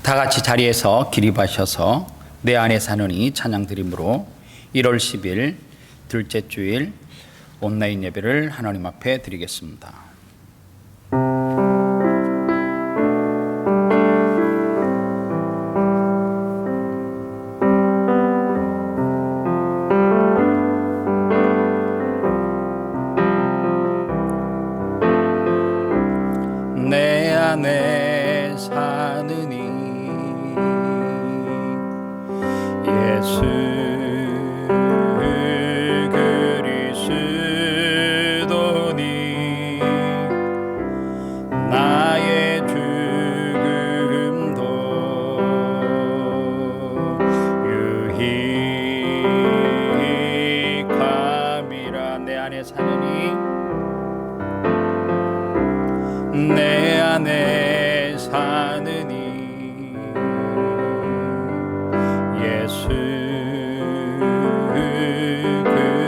다 같이 자리에서 기립하셔서 내 안에 사느니 찬양 드림으로 1월 10일 둘째 주일 온라인 예배를 하나님 앞에 드리겠습니다. 내 안에 사느니 예수 그리스도니 나의 죽음도 유익함이라. 내 안에 사느니 내 안에 사느니 예수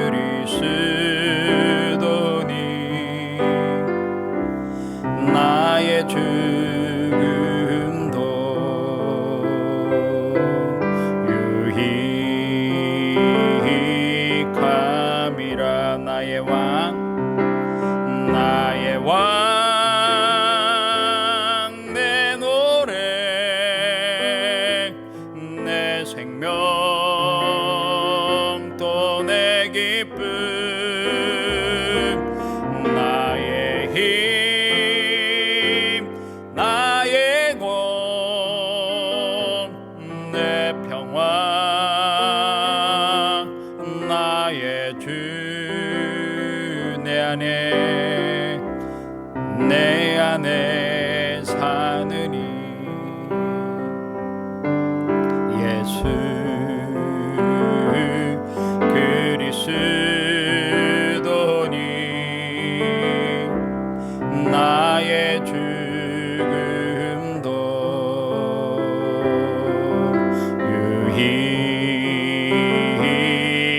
그리스도니 나의 죽음도 유익함이라. 나의 왕 나의 왕 내 안에 사느니 예수 그리스도니 나의 죽음도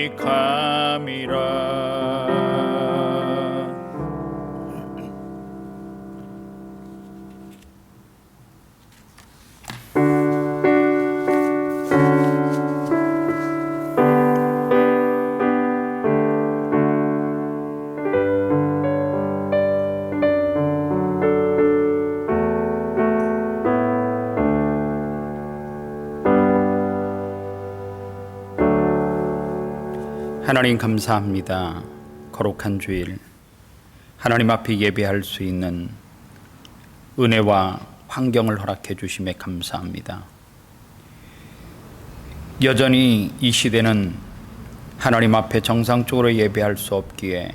유익함이라. 하나님 감사합니다. 거룩한 주일 하나님 앞에 예배할 수 있는 은혜와 환경을 허락해 주심에 감사합니다. 여전히 이 시대는 하나님 앞에 정상적으로 예배할 수 없기에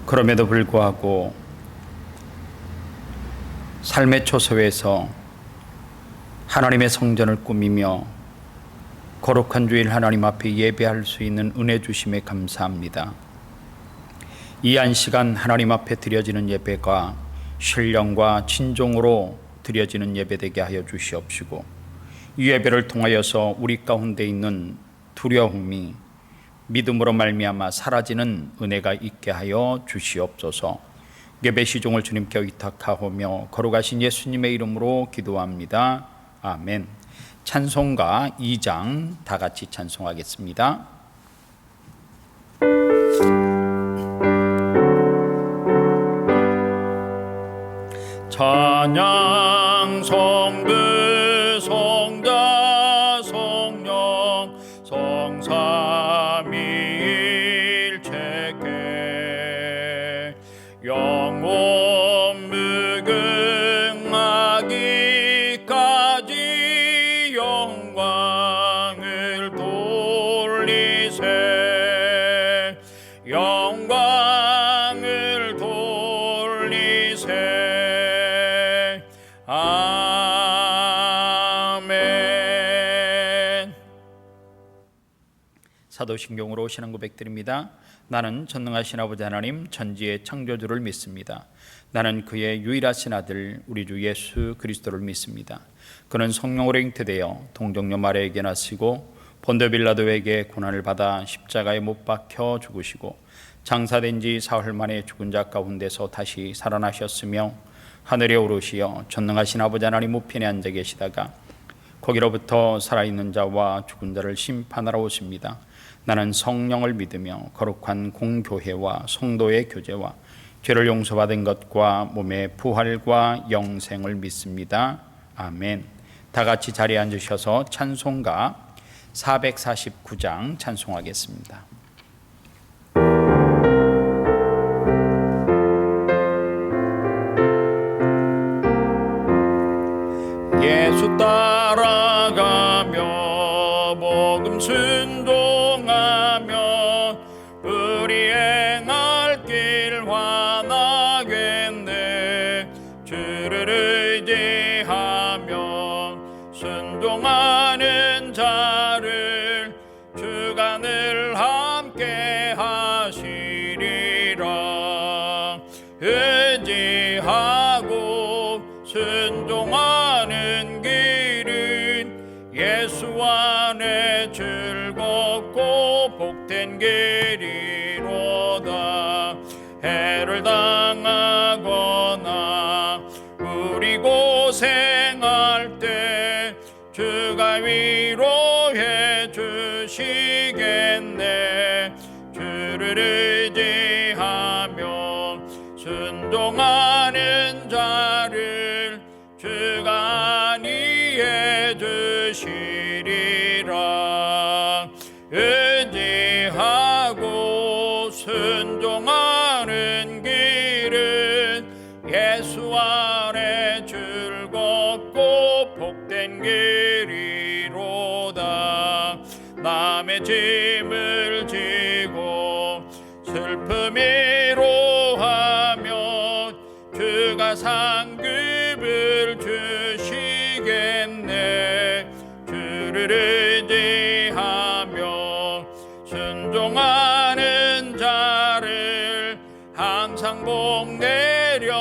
그럼에도 불구하고 삶의 초소에서 하나님의 성전을 꾸미며 거룩한 주일 하나님 앞에 예배할 수 있는 은혜 주심에 감사합니다. 이 한 시간 하나님 앞에 드려지는 예배가 신령과 진정으로 드려지는 예배 되게 하여 주시옵시고, 이 예배를 통하여서 우리 가운데 있는 두려움이 믿음으로 말미암아 사라지는 은혜가 있게 하여 주시옵소서. 예배 시종을 주님께 의탁하오며 거룩하신 예수님의 이름으로 기도합니다. 아멘. 찬송가 2장 다 같이 찬송하겠습니다. 찬양 성부 성자 성령 성삼위일체께 영원 무궁하기까지 영광을 돌리세 영광을 돌리세. 아멘. 사도신경으로 신앙 고백드립니다. 나는 전능하신 아버지 하나님 천지의 창조주를 믿습니다. 나는 그의 유일하신 아들 우리 주 예수 그리스도를 믿습니다. 그는 성령으로 잉태되어 동정녀 마리아에게 나시고 본도 빌라도에게 고난을 받아 십자가에 못 박혀 죽으시고 장사된 지 사흘 만에 죽은 자 가운데서 다시 살아나셨으며 하늘에 오르시어 전능하신 아버지 하나님 우편에 앉아 계시다가 거기로부터 살아있는 자와 죽은 자를 심판하러 오십니다. 나는 성령을 믿으며 거룩한 공교회와 성도의 교제와 죄를 용서받은 것과 몸의 부활과 영생을 믿습니다. 아멘. 다 같이 자리에 앉으셔서 찬송가 449장 찬송하겠습니다. 예수 따라가며 복음 순종하며 우리 행할 길 환하겠네. 주를 의지하며 순종하는 자를 주가 늘 함께 하시리라. 의지하고 순종하는 길은 예수 안에 즐겁고 복된 길이로다. 해를 당하거나 우리 고생할 때 주가 위로해 주시겠네. 주를 의지하며 순종하는 자를 주가 안위해 주시리라. 의지하고 순종하는 길은 예수 안에 즐겁고 복된 길이로다. 남의 짐을 지고 슬픔 위로하며 주가 상급을 주시겠네. 주를 의지하며 순종하는 자를 항상 복 내려주시리라.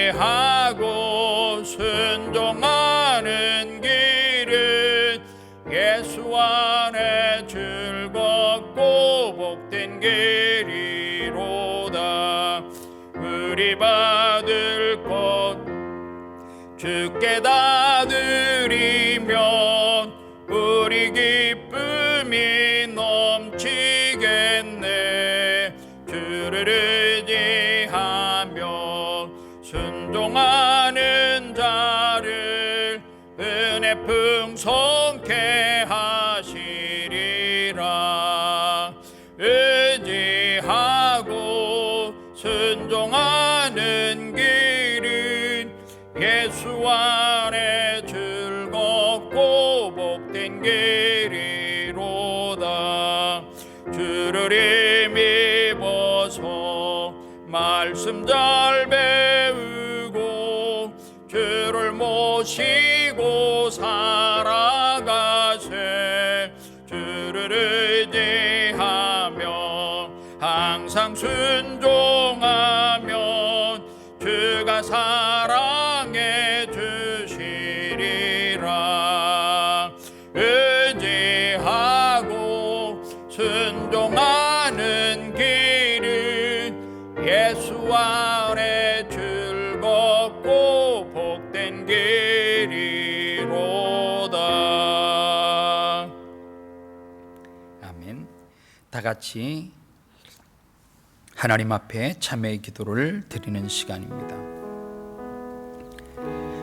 의지하고 순종하는 길은 예수 안에 즐겁고 복된 길이로다. 우리 받을 것 주께 다 드리면 우리 기쁨이 넘치겠네. 주를 의지하며 순종하는 자를 은혜 풍성케 하시리라. 의지하고 순종하는 길은 예수 안에 즐겁고 복된 길이로다. 주를 힘입어서 말씀 잘 배우고 주를 모시고 살아가세. 주를 의지하며 항상 순종하면 주가 사랑해 주시리라. 의지하고 순종하는 길은 예수 안에 즐겁고 복된 길이로다. 아멘. 다 같이 하나님 앞에 참회의 기도를 드리는 시간입니다.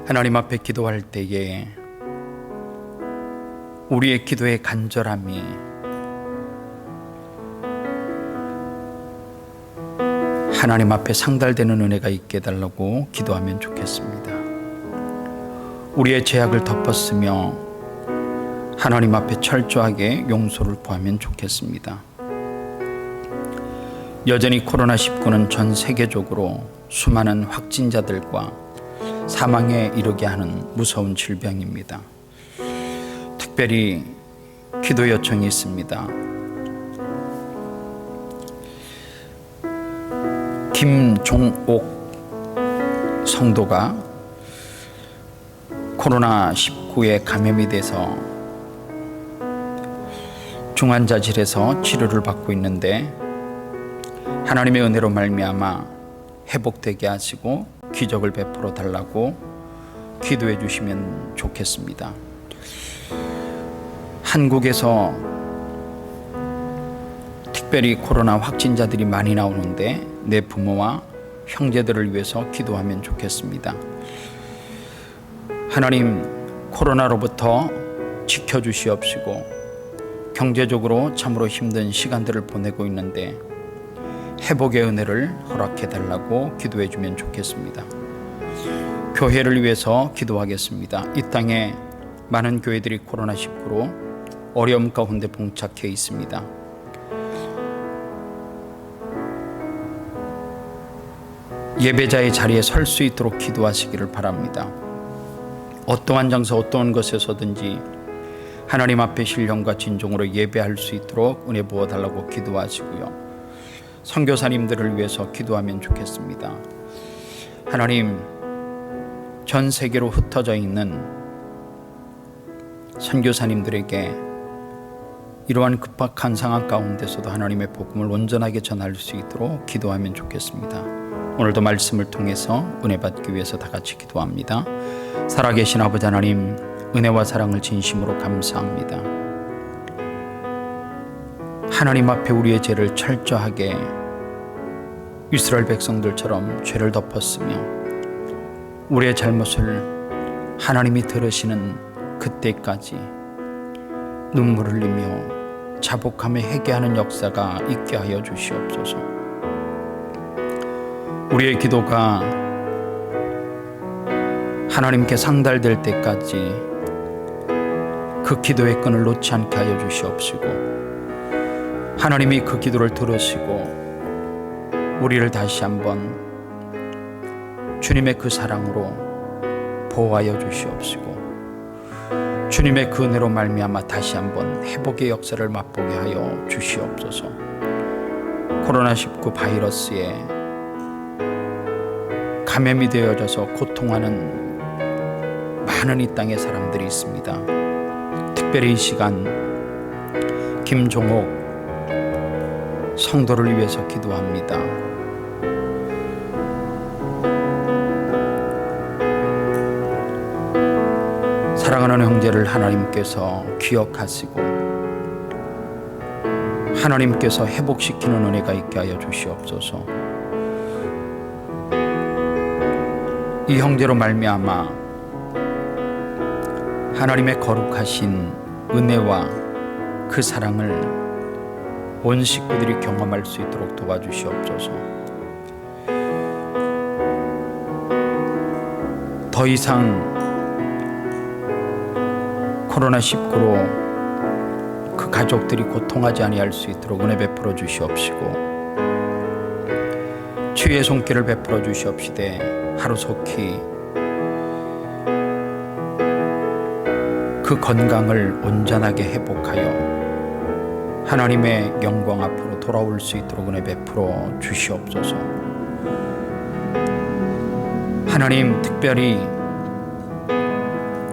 하나님 앞에 기도할 때에 우리의 기도의 간절함이 하나님 앞에 상달되는 은혜가 있게 해달라고 기도하면 좋겠습니다. 우리의 죄악을 덮었으며 하나님 앞에 철저하게 용서를 구하면 좋겠습니다. 여전히 코로나19는 전 세계적으로 수많은 확진자들과 사망에 이르게 하는 무서운 질병입니다. 특별히 기도 요청이 있습니다. 김종옥 성도가 코로나19에 감염이 돼서 중환자실에서 치료를 받고 있는데 하나님의 은혜로 말미암아 회복되게 하시고 기적을 베풀어 달라고 기도해 주시면 좋겠습니다. 한국에서 특별히 코로나 확진자들이 많이 나오는데 내 부모와 형제들을 위해서 기도하면 좋겠습니다. 하나님, 코로나로부터 지켜주시옵시고 경제적으로 참으로 힘든 시간들을 보내고 있는데 회복의 은혜를 허락해 달라고 기도해 주면 좋겠습니다. 교회를 위해서 기도하겠습니다. 이 땅에 많은 교회들이 코로나19로 어려움 가운데 봉착해 있습니다. 예배자의 자리에 설 수 있도록 기도하시기를 바랍니다. 어떠한 장소 어떠한 것에서든지 하나님 앞에 신령과 진정으로 예배할 수 있도록 은혜 부어달라고 기도하시고요. 선교사님들을 위해서 기도하면 좋겠습니다. 하나님, 전 세계로 흩어져 있는 선교사님들에게 이러한 급박한 상황 가운데서도 하나님의 복음을 온전하게 전할 수 있도록 기도하면 좋겠습니다. 오늘도 말씀을 통해서 은혜 받기 위해서 다 같이 기도합니다. 살아계신 아버지 하나님, 은혜와 사랑을 진심으로 감사합니다. 하나님 앞에 우리의 죄를 철저하게 이스라엘 백성들처럼 죄를 덮었으며 우리의 잘못을 하나님이 들으시는 그때까지 눈물 흘리며 자복하며 회개하는 역사가 있게 하여 주시옵소서. 우리의 기도가 하나님께 상달될 때까지 그 기도의 끈을 놓지 않게 하여 주시옵시고 하나님이 그 기도를 들으시고 우리를 다시 한번 주님의 그 사랑으로 보호하여 주시옵시고 주님의 그 은혜로 말미암아 다시 한번 회복의 역사를 맛보게 하여 주시옵소서. 코로나19 바이러스에 감염이 되어져서 고통하는 많은 이 땅의 사람들이 있습니다. 특별히 이 시간 김종옥 성도를 위해서 기도합니다. 사랑하는 형제를 하나님께서 기억하시고 하나님께서 회복시키는 은혜가 있게 하여 주시옵소서. 이 형제로 말미암아 하나님의 거룩하신 은혜와 그 사랑을 온 식구들이 경험할 수 있도록 도와주시옵소서. 더 이상 코로나19로 그 가족들이 고통하지 아니할 수 있도록 은혜 베풀어 주시옵시고 치유의 손길을 베풀어 주시옵시되 하루속히 그 건강을 온전하게 회복하여 하나님의 영광 앞으로 돌아올 수 있도록 은혜 베풀어 주시옵소서. 하나님, 특별히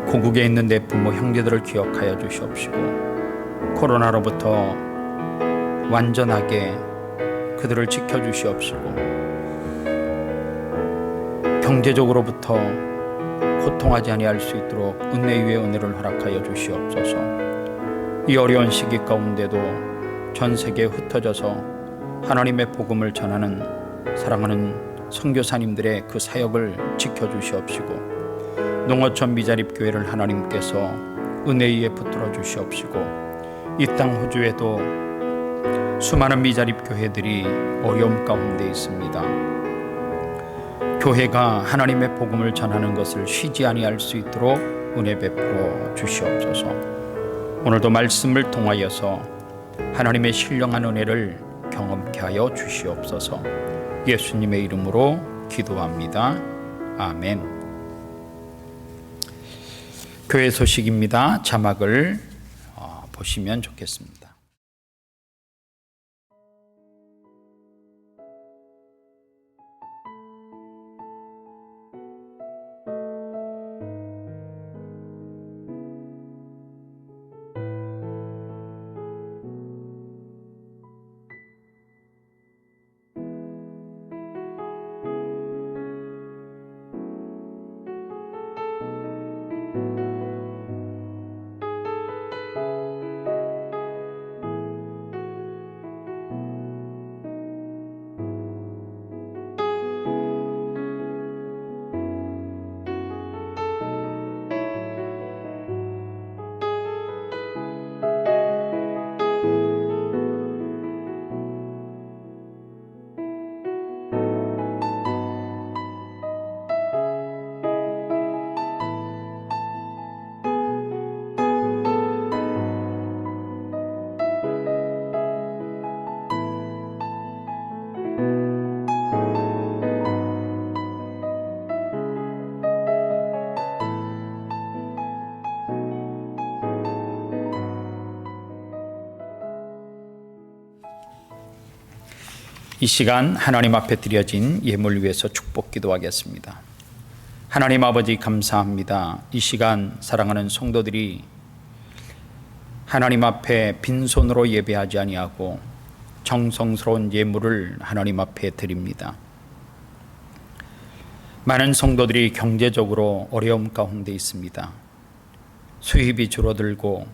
고국에 있는 내 부모 형제들을 기억하여 주시옵시고 코로나로부터 완전하게 그들을 지켜주시옵시고 경제적으로부터 고통하지 아니할 수 있도록 은혜 위에 은혜를 허락하여 주시옵소서. 이 어려운 시기 가운데도 전 세계에 흩어져서 하나님의 복음을 전하는 사랑하는 선교사님들의 그 사역을 지켜주시옵시고 농어촌 미자립교회를 하나님께서 은혜 위에 붙들어 주시옵시고 이 땅 호주에도 수많은 미자립교회들이 어려움 가운데 있습니다. 교회가 하나님의 복음을 전하는 것을 쉬지 아니할 수 있도록 은혜 베풀어 주시옵소서. 오늘도 말씀을 통하여서 하나님의 신령한 은혜를 경험케 하여 주시옵소서. 예수님의 이름으로 기도합니다. 아멘. 교회 소식입니다. 자막을 보시면 좋겠습니다. 이 시간 하나님 앞에 드려진 예물 위해서 축복 기도하겠습니다. 하나님 아버지 감사합니다. 이 시간 사랑하는 성도들이 하나님 앞에 빈손으로 예배하지 아니하고 정성스러운 예물을 하나님 앞에 드립니다. 많은 성도들이 경제적으로 어려움 가운데 있습니다. 수입이 줄어들고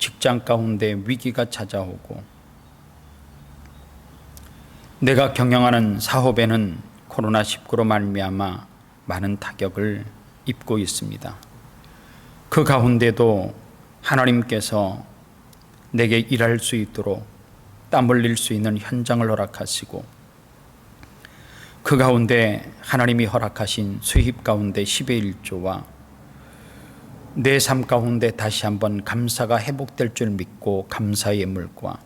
직장 가운데 위기가 찾아오고 내가 경영하는 사업에는 코로나19로 말미암아 많은 타격을 입고 있습니다. 그 가운데도 하나님께서 내게 일할 수 있도록 땀 흘릴 수 있는 현장을 허락하시고 그 가운데 하나님이 허락하신 수입 가운데 10의 1조와 내 삶 가운데 다시 한번 감사가 회복될 줄 믿고 감사의 예물과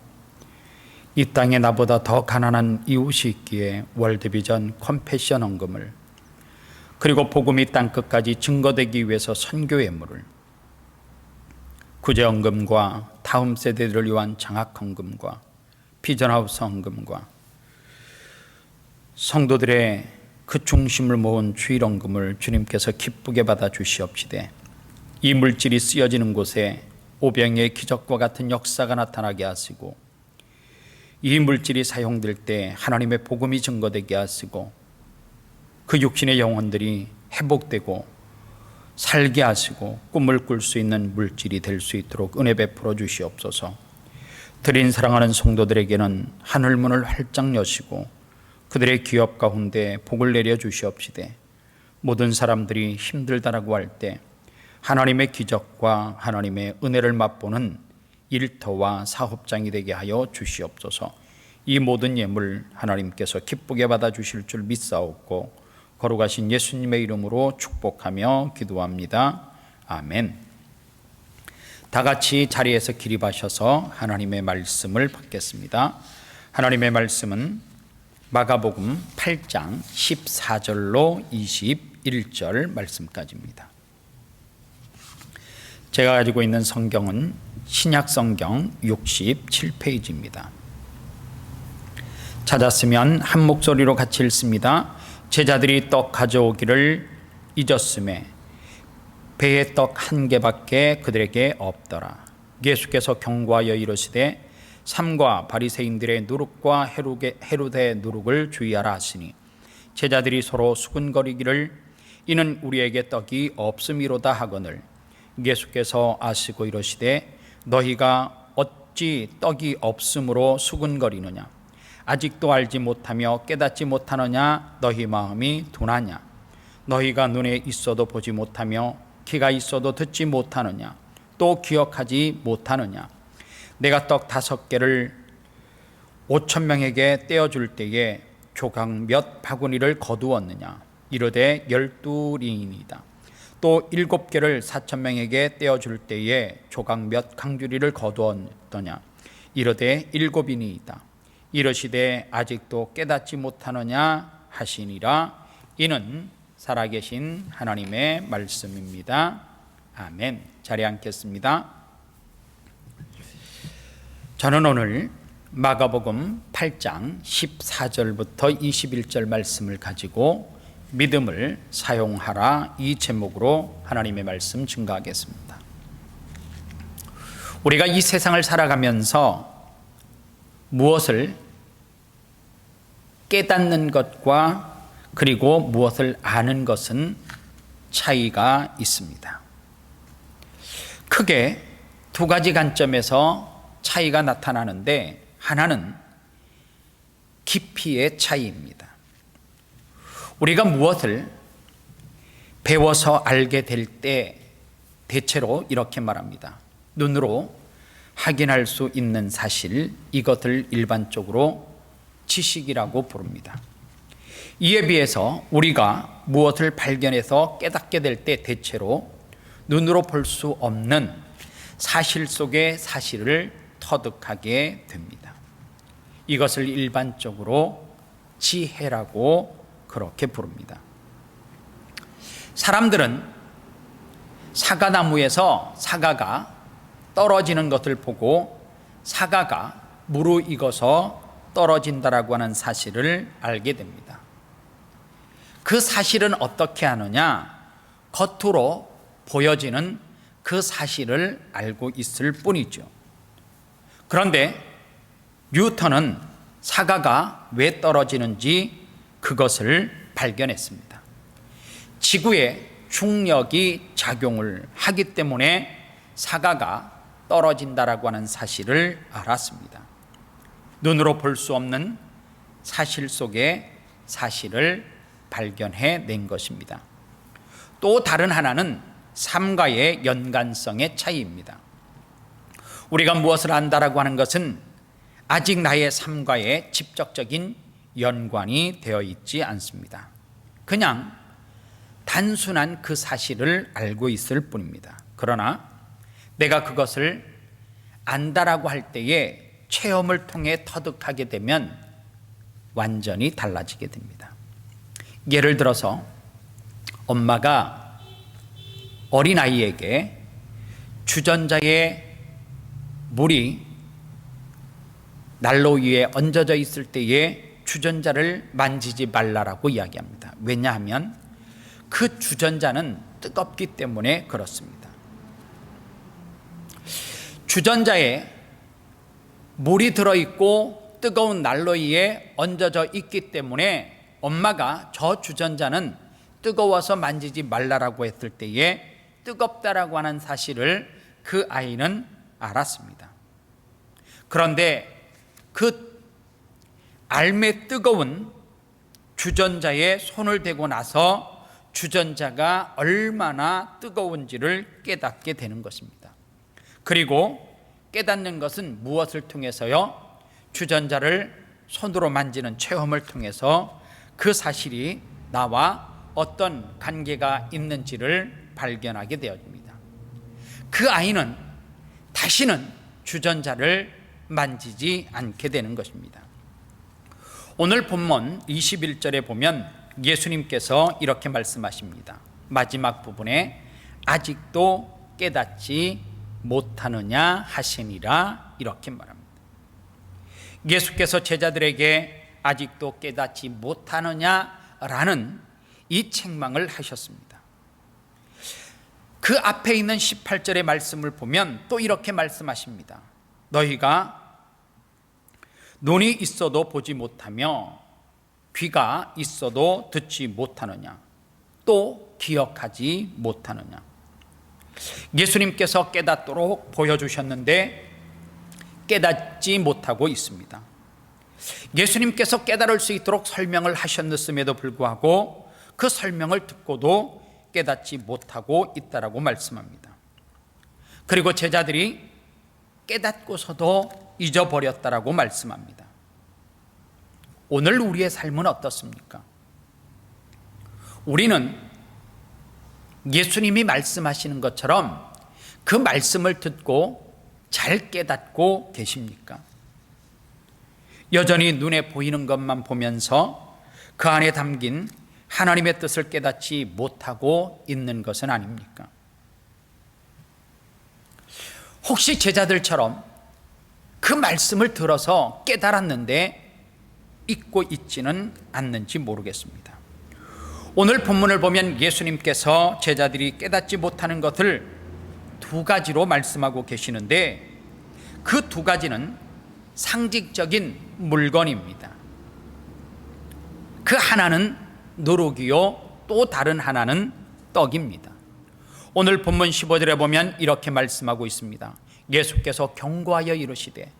이 땅에 나보다 더 가난한 이웃이 있기에 월드비전 컴패션 헌금을 그리고 복음이 땅끝까지 증거되기 위해서 선교 예물을 구제헌금과 다음 세대들을 위한 장학헌금과 비전하우스 헌금과 성도들의 그 중심을 모은 주일헌금을 주님께서 기쁘게 받아 주시옵시되 이 물질이 쓰여지는 곳에 오병이의 기적과 같은 역사가 나타나게 하시고 이 물질이 사용될 때 하나님의 복음이 증거되게 하시고 그 육신의 영혼들이 회복되고 살게 하시고 꿈을 꿀 수 있는 물질이 될 수 있도록 은혜 베풀어 주시옵소서. 드린 사랑하는 성도들에게는 하늘문을 활짝 여시고 그들의 기업 가운데 복을 내려 주시옵시되 모든 사람들이 힘들다라고 할 때 하나님의 기적과 하나님의 은혜를 맛보는 일터와 사업장이 되게 하여 주시옵소서. 이 모든 예물 하나님께서 기쁘게 받아 주실 줄 믿사옵고 거룩하신 예수님의 이름으로 축복하며 기도합니다. 아멘. 다 같이 자리에서 기립하셔서 하나님의 말씀을 받겠습니다. 하나님의 말씀은 마가복음 8장 14절로 21절 말씀까지입니다. 제가 가지고 있는 성경은 신약성경 67페이지입니다. 찾았으면 한 목소리로 같이 읽습니다. 제자들이 떡 가져오기를 잊었음에 배에 떡 한 개밖에 그들에게 없더라. 예수께서 경고하여 이르시되 삼가 바리새인들의 누룩과 헤롯의 누룩을 주의하라 하시니 제자들이 서로 수군거리기를 이는 우리에게 떡이 없음이로다 하거늘 예수께서 아시고 이르시되 너희가 어찌 떡이 없음으로 수군거리느냐 아직도 알지 못하며 깨닫지 못하느냐 너희 마음이 둔하냐 너희가 눈에 있어도 보지 못하며 귀가 있어도 듣지 못하느냐 또 기억하지 못하느냐 내가 떡 5개를 5,000명에게 떼어줄 때에 조각 몇 바구니를 거두었느냐 이르되 12리이니이다 또 7개를 4,000명에게 떼어줄 때에 조각 몇 강주리를 거두었더냐 이르되 7이니이다 이르시되 아직도 깨닫지 못하느냐 하시니라. 이는 살아계신 하나님의 말씀입니다. 아멘. 자리에 앉겠습니다. 저는 오늘 마가복음 8장 14절부터 21절 말씀을 가지고 믿음을 사용하라 이 제목으로 하나님의 말씀 증거하겠습니다. 우리가 이 세상을 살아가면서 무엇을 깨닫는 것과 그리고 무엇을 아는 것은 차이가 있습니다. 크게 두 가지 관점에서 차이가 나타나는데 하나는 깊이의 차이입니다. 우리가 무엇을 배워서 알게 될 때 대체로 이렇게 말합니다. 눈으로 확인할 수 있는 사실, 이것을 일반적으로 지식이라고 부릅니다. 이에 비해서 우리가 무엇을 발견해서 깨닫게 될 때 대체로 눈으로 볼 수 없는 사실 속의 사실을 터득하게 됩니다. 이것을 일반적으로 지혜라고 그렇게 부릅니다. 사람들은 사과나무에서 사과가 떨어지는 것을 보고 사과가 무르익어서 떨어진다라고 하는 사실을 알게 됩니다. 그 사실은 어떻게 하느냐? 겉으로 보여지는 그 사실을 알고 있을 뿐이죠. 그런데 뉴턴은 사과가 왜 떨어지는지 그것을 발견했습니다. 지구에 중력이 작용을 하기 때문에 사과가 떨어진다라고 하는 사실을 알았습니다. 눈으로 볼 수 없는 사실 속에 사실을 발견해 낸 것입니다. 또 다른 하나는 삶과의 연관성의 차이입니다. 우리가 무엇을 안다라고 하는 것은 아직 나의 삶과의 직접적인 연관이 되어 있지 않습니다. 그냥 단순한 그 사실을 알고 있을 뿐입니다. 그러나 내가 그것을 안다라고 할 때에 체험을 통해 터득하게 되면 완전히 달라지게 됩니다. 예를 들어서 엄마가 어린아이에게 주전자에 물이 난로 위에 얹어져 있을 때에 주전자를 만지지 말라라고 이야기합니다. 왜냐하면 그 주전자는 뜨겁기 때문에 그렇습니다. 주전자에 물이 들어있고 뜨거운 난로 위에 얹어져 있기 때문에 엄마가 저 주전자는 뜨거워서 만지지 말라라고 했을 때에 뜨겁다라고 하는 사실을 그 아이는 알았습니다. 그런데 그 알매 뜨거운 주전자에 손을 대고 나서 주전자가 얼마나 뜨거운지를 깨닫게 되는 것입니다. 그리고 깨닫는 것은 무엇을 통해서요? 주전자를 손으로 만지는 체험을 통해서 그 사실이 나와 어떤 관계가 있는지를 발견하게 되어집니다. 그 아이는 다시는 주전자를 만지지 않게 되는 것입니다. 오늘 본문 21절에 보면 예수님께서 이렇게 말씀하십니다. 마지막 부분에 아직도 깨닫지 못하느냐 하시니라 이렇게 말합니다. 예수께서 제자들에게 아직도 깨닫지 못하느냐라는 이 책망을 하셨습니다. 그 앞에 있는 18절의 말씀을 보면 또 이렇게 말씀하십니다. 너희가 눈이 있어도 보지 못하며 귀가 있어도 듣지 못하느냐 또 기억하지 못하느냐. 예수님께서 깨닫도록 보여주셨는데 깨닫지 못하고 있습니다. 예수님께서 깨달을 수 있도록 설명을 하셨음에도 불구하고 그 설명을 듣고도 깨닫지 못하고 있다라고 말씀합니다. 그리고 제자들이 깨닫고서도 잊어버렸다라고 말씀합니다. 오늘 우리의 삶은 어떻습니까? 우리는 예수님이 말씀하시는 것처럼 그 말씀을 듣고 잘 깨닫고 계십니까? 여전히 눈에 보이는 것만 보면서 그 안에 담긴 하나님의 뜻을 깨닫지 못하고 있는 것은 아닙니까? 혹시 제자들처럼 그 말씀을 들어서 깨달았는데 잊고 있지는 않는지 모르겠습니다. 오늘 본문을 보면 예수님께서 제자들이 깨닫지 못하는 것을 두 가지로 말씀하고 계시는데 그 두 가지는 상징적인 물건입니다. 그 하나는 누룩이요 또 다른 하나는 떡입니다. 오늘 본문 15절에 보면 이렇게 말씀하고 있습니다. 예수께서 경고하여 이르시되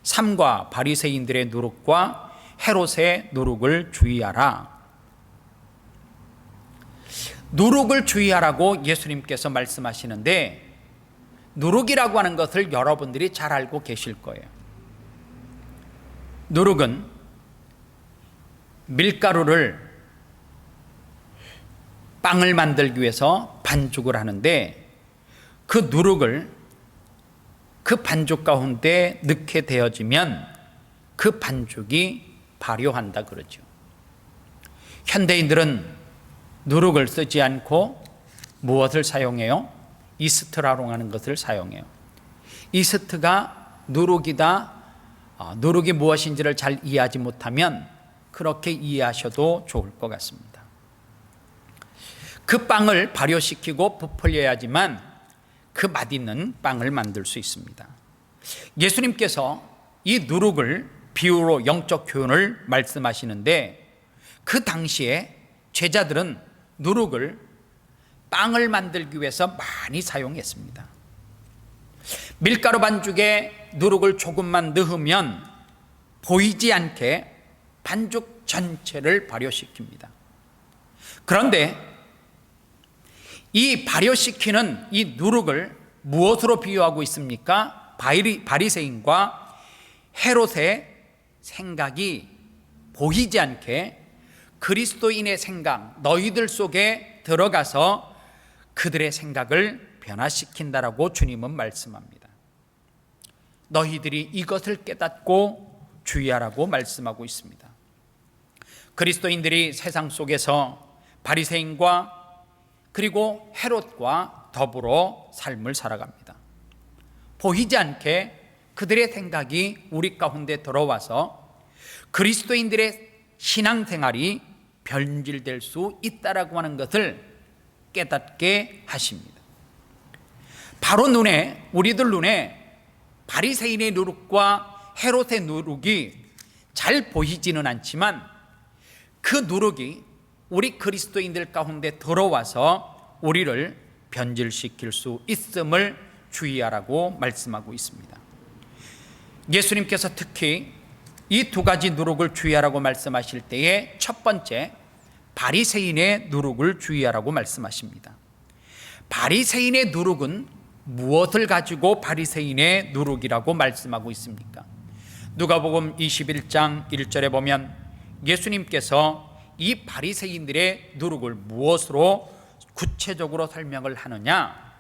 삼가 바리새인들의 누룩과 헤롯의 누룩을 주의하라. 누룩을 주의하라고 예수님께서 말씀하시는데 누룩이라고 하는 것을 여러분들이 잘 알고 계실 거예요. 누룩은 밀가루를 빵을 만들기 위해서 반죽을 하는데 그 누룩을 그 반죽 가운데 넣게 되어지면 그 반죽이 발효한다 그러죠. 현대인들은 누룩을 쓰지 않고 무엇을 사용해요? 이스트라고 하는 것을 사용해요. 이스트가 누룩이다 누룩이 무엇인지를 잘 이해하지 못하면 그렇게 이해하셔도 좋을 것 같습니다. 그 빵을 발효시키고 부풀려야지만 그 맛있는 빵을 만들 수 있습니다. 예수님께서 이 누룩을 비유로 영적 교훈을 말씀하시는데, 그 당시에 제자들은 누룩을 빵을 만들기 위해서 많이 사용했습니다. 밀가루 반죽에 누룩을 조금만 넣으면 보이지 않게 반죽 전체를 발효시킵니다. 그런데 이 발효시키는 이 누룩을 무엇으로 비유하고 있습니까? 바리새인과 헤롯의 생각이 보이지 않게 그리스도인의 생각, 너희들 속에 들어가서 그들의 생각을 변화시킨다라고 주님은 말씀합니다. 너희들이 이것을 깨닫고 주의하라고 말씀하고 있습니다. 그리스도인들이 세상 속에서 바리새인과 그리고 헤롯과 더불어 삶을 살아갑니다. 보이지 않게 그들의 생각이 우리 가운데 들어와서 그리스도인들의 신앙생활이 변질될 수 있다라고 하는 것을 깨닫게 하십니다. 바로 우리들 눈에 바리새인의 누룩과 헤롯의 누룩이 잘 보이지는 않지만 그 누룩이 우리 그리스도인들 가운데 들어와서 우리를 변질시킬 수 있음을 주의하라고 말씀하고 있습니다. 예수님께서 특히 이 두 가지 누룩을 주의하라고 말씀하실 때에 첫 번째, 바리새인의 누룩을 주의하라고 말씀하십니다. 바리새인의 누룩은 무엇을 가지고 바리새인의 누룩이라고 말씀하고 있습니까? 누가복음 21장 1절에 보면 예수님께서 이 바리새인들의 누룩을 무엇으로 구체적으로 설명을 하느냐?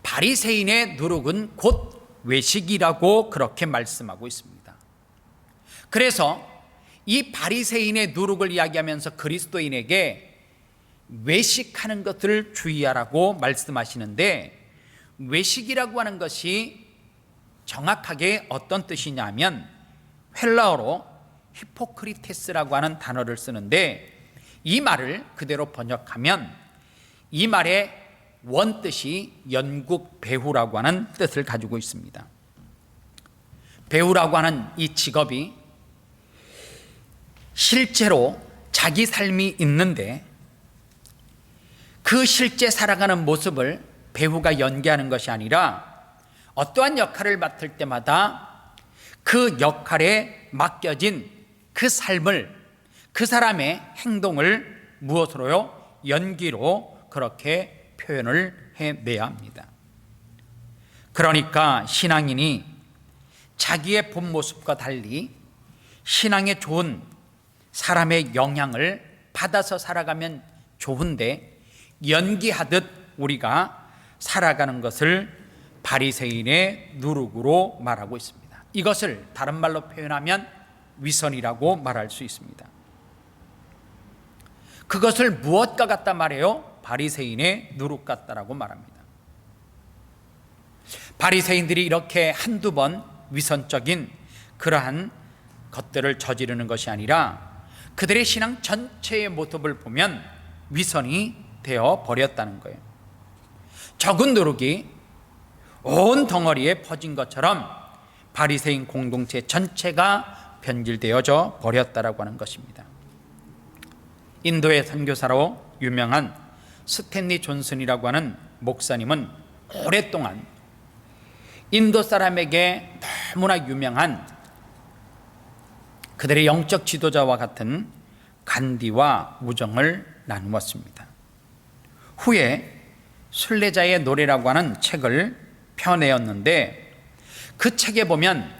바리새인의 누룩은 곧 외식이라고 그렇게 말씀하고 있습니다. 그래서 이 바리새인의 누룩을 이야기하면서 그리스도인에게 외식하는 것을 주의하라고 말씀하시는데, 외식이라고 하는 것이 정확하게 어떤 뜻이냐면 헬라어로 히포크리테스라고 하는 단어를 쓰는데, 이 말을 그대로 번역하면 이 말의 원뜻이 연극 배우라고 하는 뜻을 가지고 있습니다. 배우라고 하는 이 직업이 실제로 자기 삶이 있는데 그 실제 살아가는 모습을 배우가 연기하는 것이 아니라 어떠한 역할을 맡을 때마다 그 역할에 맡겨진 그 삶을, 그 사람의 행동을 무엇으로요? 연기로 그렇게 표현을 해내야 합니다. 그러니까 신앙인이 자기의 본 모습과 달리 신앙에 좋은 사람의 영향을 받아서 살아가면 좋은데, 연기하듯 우리가 살아가는 것을 바리새인의 누룩으로 말하고 있습니다. 이것을 다른 말로 표현하면 위선이라고 말할 수 있습니다. 그것을 무엇과 같다 말해요? 바리새인의 누룩 같다라고 말합니다. 바리새인들이 이렇게 한두 번 위선적인 그러한 것들을 저지르는 것이 아니라 그들의 신앙 전체의 모습을 보면 위선이 되어 버렸다는 거예요. 적은 누룩이 온 덩어리에 퍼진 것처럼 바리새인 공동체 전체가 변질되어져 버렸다라고 하는 것입니다. 인도의 선교사로 유명한 스탠리 존슨이라고 하는 목사님은 오랫동안 인도 사람에게 너무나 유명한 그들의 영적 지도자와 같은 간디와 우정을 나누었습니다. 후에 순례자의 노래라고 하는 책을 펴내었는데, 그 책에 보면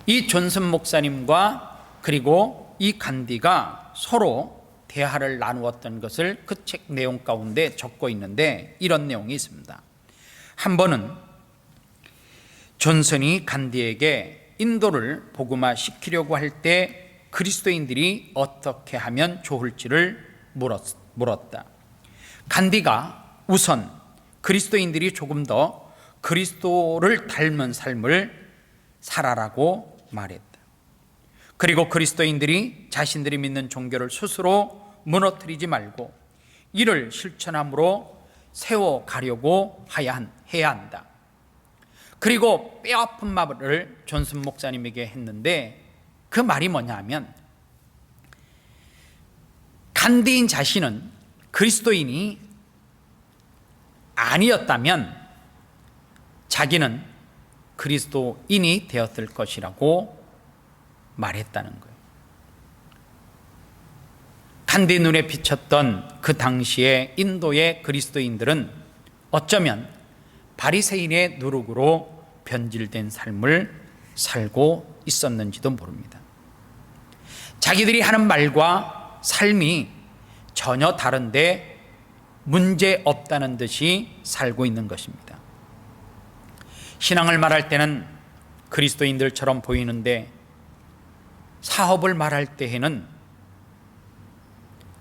이 존슨 목사님과 그리고 이 간디가 서로 대화를 나누었던 것을 그 책 내용 가운데 적고 있는데, 이런 내용이 있습니다. 한 번은 존슨이 간디에게 인도를 복음화 시키려고 할 때 그리스도인들이 어떻게 하면 좋을지를 물었다. 간디가 우선 그리스도인들이 조금 더 그리스도를 닮은 삶을 살아라고 말했다. 그리고 그리스도인들이 자신들이 믿는 종교를 스스로 무너뜨리지 말고 이를 실천함으로 세워가려고 해야 한다. 그리고 뼈아픈 말을 존슨 목사님에게 했는데 그 말이 뭐냐 하면, 간디인 자신은 그리스도인이 아니었다면 자기는 그리스도인이 되었을 것이라고 말했다는 거예요. 간디 눈에 비쳤던 그 당시의 인도의 그리스도인들은 어쩌면 바리새인의 누룩으로 변질된 삶을 살고 있었는지도 모릅니다. 자기들이 하는 말과 삶이 전혀 다른데 문제 없다는 듯이 살고 있는 것입니다. 신앙을 말할 때는 그리스도인들처럼 보이는데 사업을 말할 때에는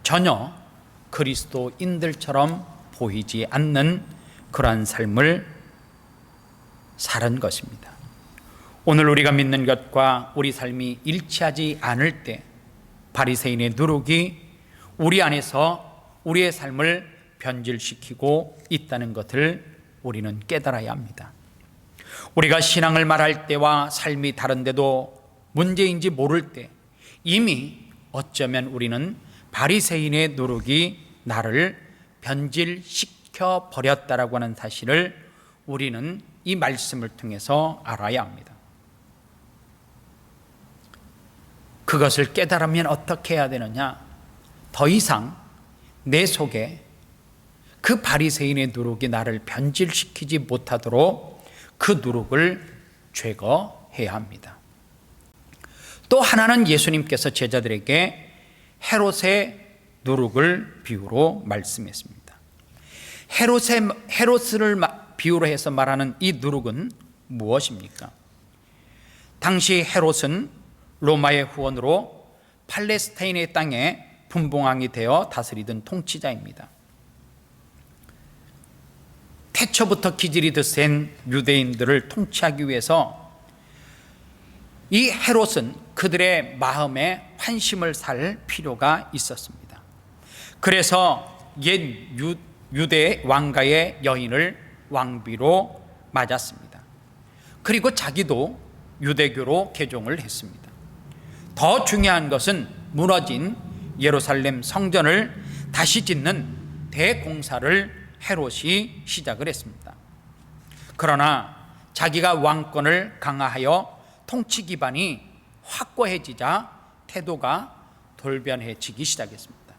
전혀 그리스도인들처럼 보이지 않는 그러한 삶을 사는 것입니다. 오늘 우리가 믿는 것과 우리 삶이 일치하지 않을 때 바리새인의 누룩이 우리 안에서 우리의 삶을 변질시키고 있다는 것을 우리는 깨달아야 합니다. 우리가 신앙을 말할 때와 삶이 다른데도 문제인지 모를 때 이미 어쩌면 우리는 바리새인의 누룩이 나를 변질시켜 버렸다라고 하는 사실을 우리는 이 말씀을 통해서 알아야 합니다. 그것을 깨달으면 어떻게 해야 되느냐? 더 이상 내 속에 그 바리새인의 누룩이 나를 변질시키지 못하도록 그 누룩을 제거해야 합니다. 또 하나는 예수님께서 제자들에게 헤롯의 누룩을 비유로 말씀했습니다. 헤롯을 비유로 해서 말하는 이 누룩은 무엇입니까? 당시 헤롯은 로마의 후원으로 팔레스타인의 땅에 분봉왕이 되어 다스리던 통치자입니다. 태초부터 기질이 드센 유대인들을 통치하기 위해서 이 헤롯은 그들의 마음에 환심을 살 필요가 있었습니다. 그래서 옛 유대 왕가의 여인을 왕비로 맞았습니다. 그리고 자기도 유대교로 개종을 했습니다. 더 중요한 것은 무너진 예루살렘 성전을 다시 짓는 대공사를 헤롯이 시작을 했습니다. 그러나 자기가 왕권을 강화하여 통치 기반이 확고해지자 태도가 돌변해지기 시작했습니다.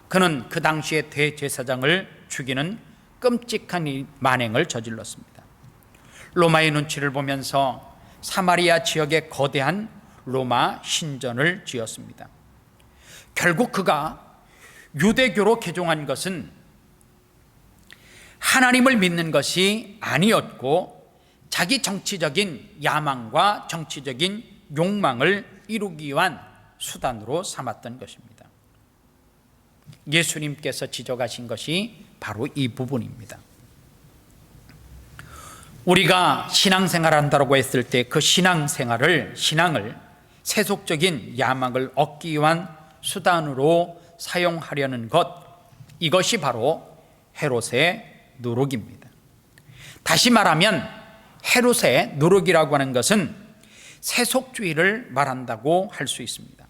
그는 그 당시의 대제사장을 죽이는 끔찍한 만행을 저질렀습니다. 로마의 눈치를 보면서 사마리아 지역에 거대한 로마 신전을 지었습니다. 결국 그가 유대교로 개종한 것은 하나님을 믿는 것이 아니었고 자기 정치적인 야망과 정치적인 욕망을 이루기 위한 수단으로 삼았던 것입니다. 예수님께서 지적하신 것이 바로 이 부분입니다. 우리가 신앙생활을 한다고 했을 때 그 신앙을 세속적인 야망을 얻기 위한 수단으로 사용하려는 것, 이것이 바로 헤롯의 누룩입니다. 다시 말하면 헤롯의 누룩이라고 하는 것은 세속주의를 말한다고 할 수 있습니다.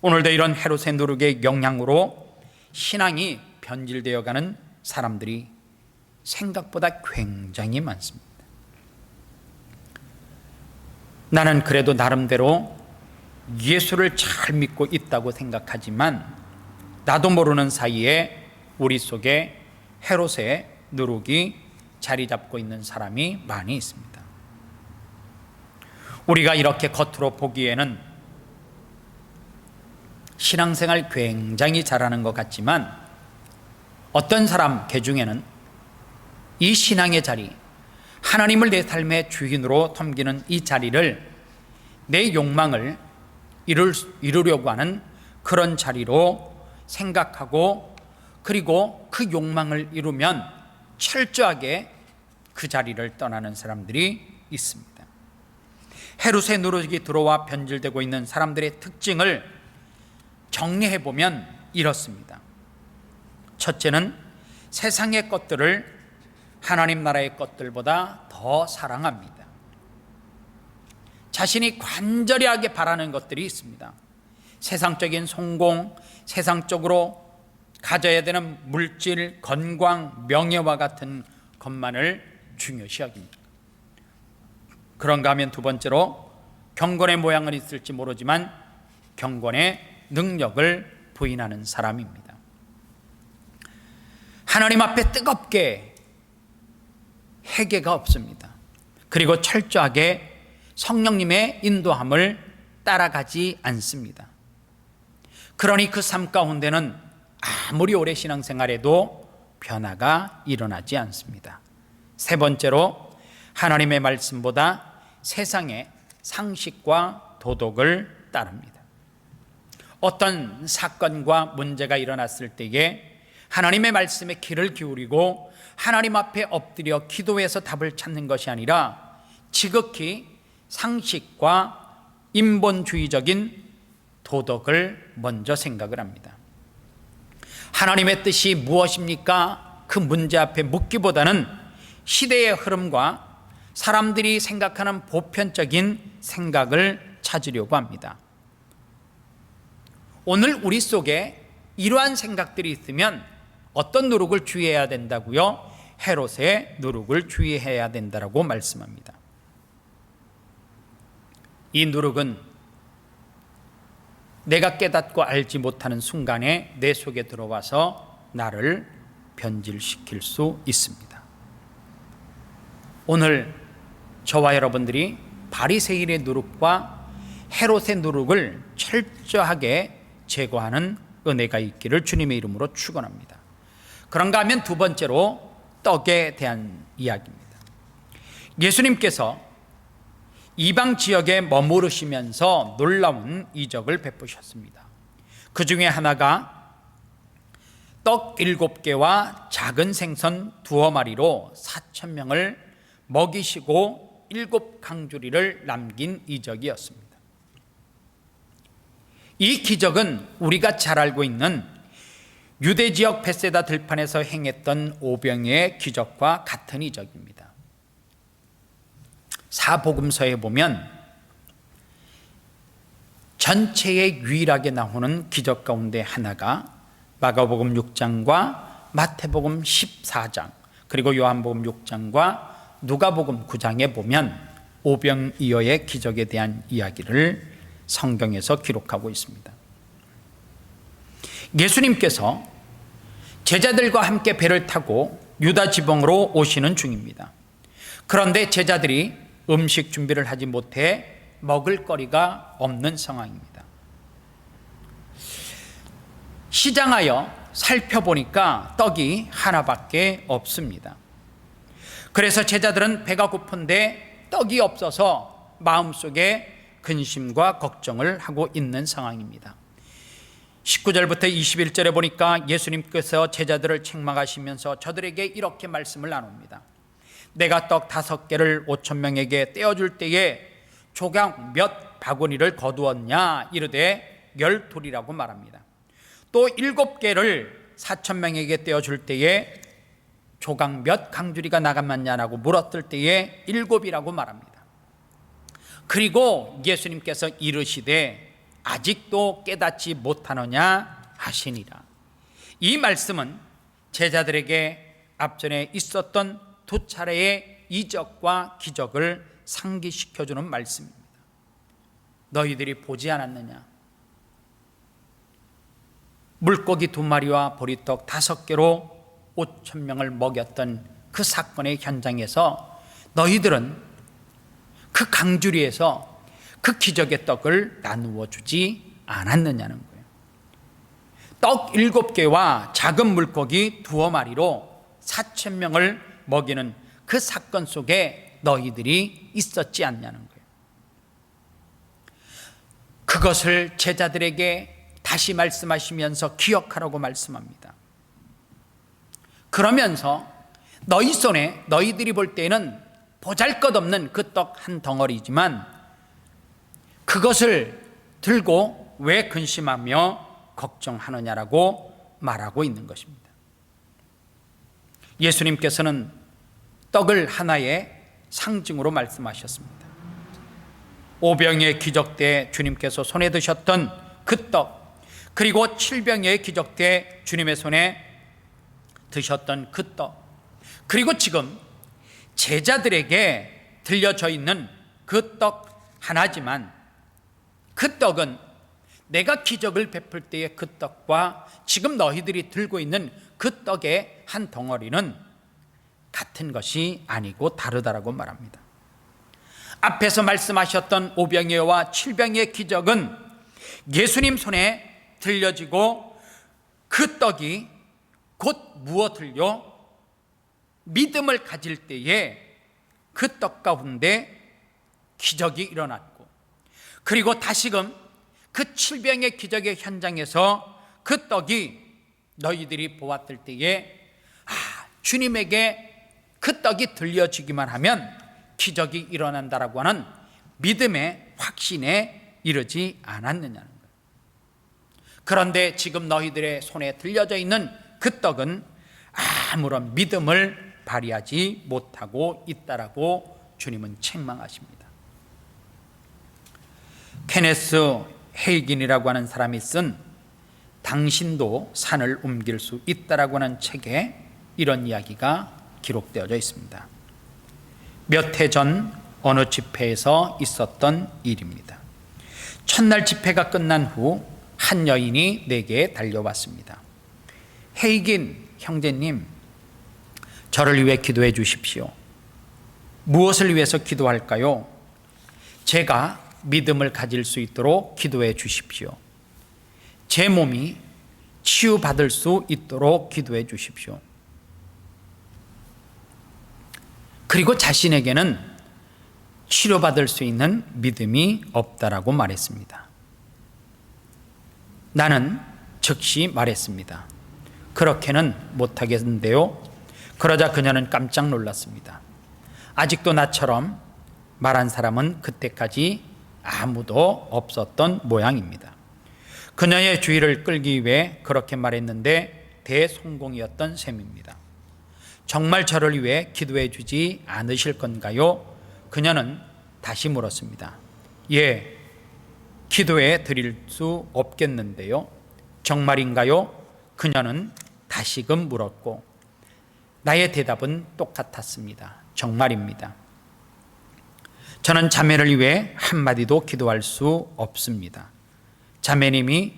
오늘도 이런 헤롯의 누룩의 영향으로 신앙이 변질되어 가는 사람들이 생각보다 굉장히 많습니다. 나는 그래도 나름대로 예수를 잘 믿고 있다고 생각하지만 나도 모르는 사이에 우리 속에 헤롯의 누룩이 자리 잡고 있는 사람이 많이 있습니다. 우리가 이렇게 겉으로 보기에는 신앙생활 굉장히 잘하는 것 같지만 어떤 사람 개중에는 이 신앙의 자리, 하나님을 내 삶의 주인으로 섬기는 이 자리를 내 욕망을 이루려고 하는 그런 자리로 생각하고, 그리고 그 욕망을 이루면 철저하게 그 자리를 떠나는 사람들이 있습니다. 헤롯의 누룩이 들어와 변질되고 있는 사람들의 특징을 정리해보면 이렇습니다. 첫째는 세상의 것들을 하나님 나라의 것들보다 더 사랑합니다. 자신이 간절하게 바라는 것들이 있습니다. 세상적인 성공, 세상적으로 가져야 되는 물질, 건강, 명예와 같은 것만을 중요시 여깁니다. 그런가 하면 두 번째로 경건의 모양은 있을지 모르지만 경건의 능력을 부인하는 사람입니다. 하나님 앞에 뜨겁게 회개가 없습니다. 그리고 철저하게 성령님의 인도함을 따라가지 않습니다. 그러니 그 삶 가운데는 아무리 오래 신앙생활해도 변화가 일어나지 않습니다. 세 번째로 하나님의 말씀보다 세상의 상식과 도덕을 따릅니다. 어떤 사건과 문제가 일어났을 때에 하나님의 말씀에 귀를 기울이고 하나님 앞에 엎드려 기도해서 답을 찾는 것이 아니라 지극히 상식과 인본주의적인 도덕을 먼저 생각을 합니다. 하나님의 뜻이 무엇입니까? 그 문제 앞에 묻기보다는 시대의 흐름과 사람들이 생각하는 보편적인 생각을 찾으려고 합니다. 오늘 우리 속에 이러한 생각들이 있으면 어떤 누룩을 주의해야 된다고요? 헤롯의 누룩을 주의해야 된다고 말씀합니다. 이 누룩은 내가 깨닫고 알지 못하는 순간에 내 속에 들어와서 나를 변질시킬 수 있습니다. 오늘 저와 여러분들이 바리새인의 누룩과 헤롯의 누룩을 철저하게 제거하는 은혜가 있기를 주님의 이름으로 축원합니다. 그런가 하면 두 번째로 떡에 대한 이야기입니다. 예수님께서 이방 지역에 머무르시면서 놀라운 이적을 베푸셨습니다. 그 중에 하나가 떡 7개와 작은 생선 2마리로 4,000명을 먹이시고 7강주리를 남긴 이적이었습니다. 이 기적은 우리가 잘 알고 있는 유대 지역 벳세다 들판에서 행했던 오병이의 기적과 같은 이적입니다. 사복음서에 보면 전체에 유일하게 나오는 기적 가운데 하나가 마가복음 6장과 마태복음 14장 그리고 요한복음 6장과 누가복음 9장에 보면 오병이어의 기적에 대한 이야기를 성경에서 기록하고 있습니다. 예수님께서 제자들과 함께 배를 타고 유다 지방으로 오시는 중입니다. 그런데 제자들이 음식 준비를 하지 못해 먹을 거리가 없는 상황입니다. 시장하여 살펴보니까 떡이 하나밖에 없습니다. 그래서 제자들은 배가 고픈데 떡이 없어서 마음속에 근심과 걱정을 하고 있는 상황입니다. 19절부터 21절에 보니까 예수님께서 제자들을 책망하시면서 저들에게 이렇게 말씀을 나눕니다. 내가 떡 5개를 5,000명에게 떼어줄 때에 조각 몇 바구니를 거두었냐 이르되 10돌이라고 말합니다. 또 7개를 4,000명에게 떼어줄 때에 조각 몇 강주리가 나갔느냐라고 물었을 때에 7이라고 말합니다. 그리고 예수님께서 이르시되 아직도 깨닫지 못하느냐 하시니라. 이 말씀은 제자들에게 앞전에 있었던 2차례의 이적과 기적을 상기시켜주는 말씀입니다. 너희들이 보지 않았느냐? 물고기 2마리와 보리떡 5개로 5,000명을 먹였던 그 사건의 현장에서 너희들은 그 강주리에서 그 기적의 떡을 나누어 주지 않았느냐는 거예요. 떡 7개와 작은 물고기 2마리로 4,000명을 먹이는 그 사건 속에 너희들이 있었지 않냐는 거예요. 그것을 제자들에게 다시 말씀하시면서 기억하라고 말씀합니다. 그러면서 너희 손에 너희들이 볼 때는 보잘것없는 그 떡 한 덩어리지만 그것을 들고 왜 근심하며 걱정하느냐라고 말하고 있는 것입니다. 예수님께서는 떡을 하나의 상징으로 말씀하셨습니다. 오병이의 기적 때 주님께서 손에 드셨던 그 떡, 그리고 7병이의 기적 때 주님의 손에 드셨던 그 떡, 그리고 지금 제자들에게 들려져 있는 그 떡 하나지만, 그 떡은 내가 기적을 베풀 때의 그 떡과 지금 너희들이 들고 있는 그 떡의 한 덩어리는 같은 것이 아니고 다르다라고 말합니다. 앞에서 말씀하셨던 5병이와 7병의 기적은 예수님 손에 들려지고 그 떡이 곧 무엇을요? 믿음을 가질 때에 그 떡 가운데 기적이 일어났고, 그리고 다시금 그 7병의 기적의 현장에서 그 떡이 너희들이 보았을 때에 주님에게 그 떡이 들려지기만 하면 기적이 일어난다라고 하는 믿음의 확신에 이르지 않았느냐는 거예요. 그런데 지금 너희들의 손에 들려져 있는 그 떡은 아무런 믿음을 발휘하지 못하고 있다라고 주님은 책망하십니다. 케네스 헤이긴이라고 하는 사람이 쓴 당신도 산을 옮길 수 있다라고 하는 책에 이런 이야기가 기록되어져 있습니다. 몇 해 전 어느 집회에서 있었던 일입니다. 첫날 집회가 끝난 후 한 여인이 내게 달려왔습니다. 헤이긴 형제님, 저를 위해 기도해 주십시오. 무엇을 위해서 기도할까요? 제가 믿음을 가질 수 있도록 기도해 주십시오. 제 몸이 치유받을 수 있도록 기도해 주십시오. 그리고 자신에게는 치료받을 수 있는 믿음이 없다라고 말했습니다. 나는 즉시 말했습니다. 그렇게는 못하겠는데요. 그러자 그녀는 깜짝 놀랐습니다. 아직도 나처럼 말한 사람은 그때까지 아무도 없었던 모양입니다. 그녀의 주의를 끌기 위해 그렇게 말했는데 대성공이었던 셈입니다. 정말 저를 위해 기도해 주지 않으실 건가요? 그녀는 다시 물었습니다. 예, 기도해 드릴 수 없겠는데요. 정말인가요? 그녀는 다시금 물었고 나의 대답은 똑같았습니다. 정말입니다. 저는 자매를 위해 한마디도 기도할 수 없습니다. 자매님이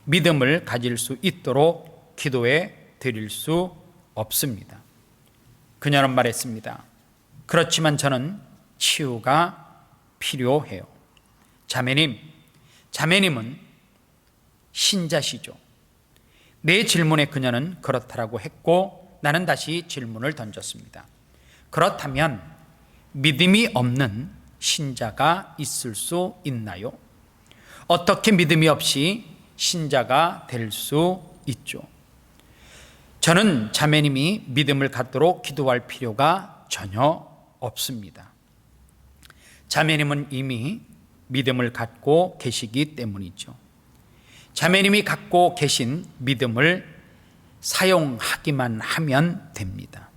믿음을 가질 수 있도록 기도해 드릴 수 없습니다. 그녀는 말했습니다. 그렇지만 저는 치유가 필요해요. 자매님은 신자시죠. 내 질문에 그녀는 그렇다라고 했고 나는 다시 질문을 던졌습니다. 그렇다면 믿음이 없는 신자가 있을 수 있나요? 어떻게 믿음이 없이 신자가 될 수 있죠? 저는 자매님이 믿음을 갖도록 기도할 필요가 전혀 없습니다. 자매님은 이미 믿음을 갖고 계시기 때문이죠. 자매님이 갖고 계신 믿음을 사용하기만 하면 됩니다.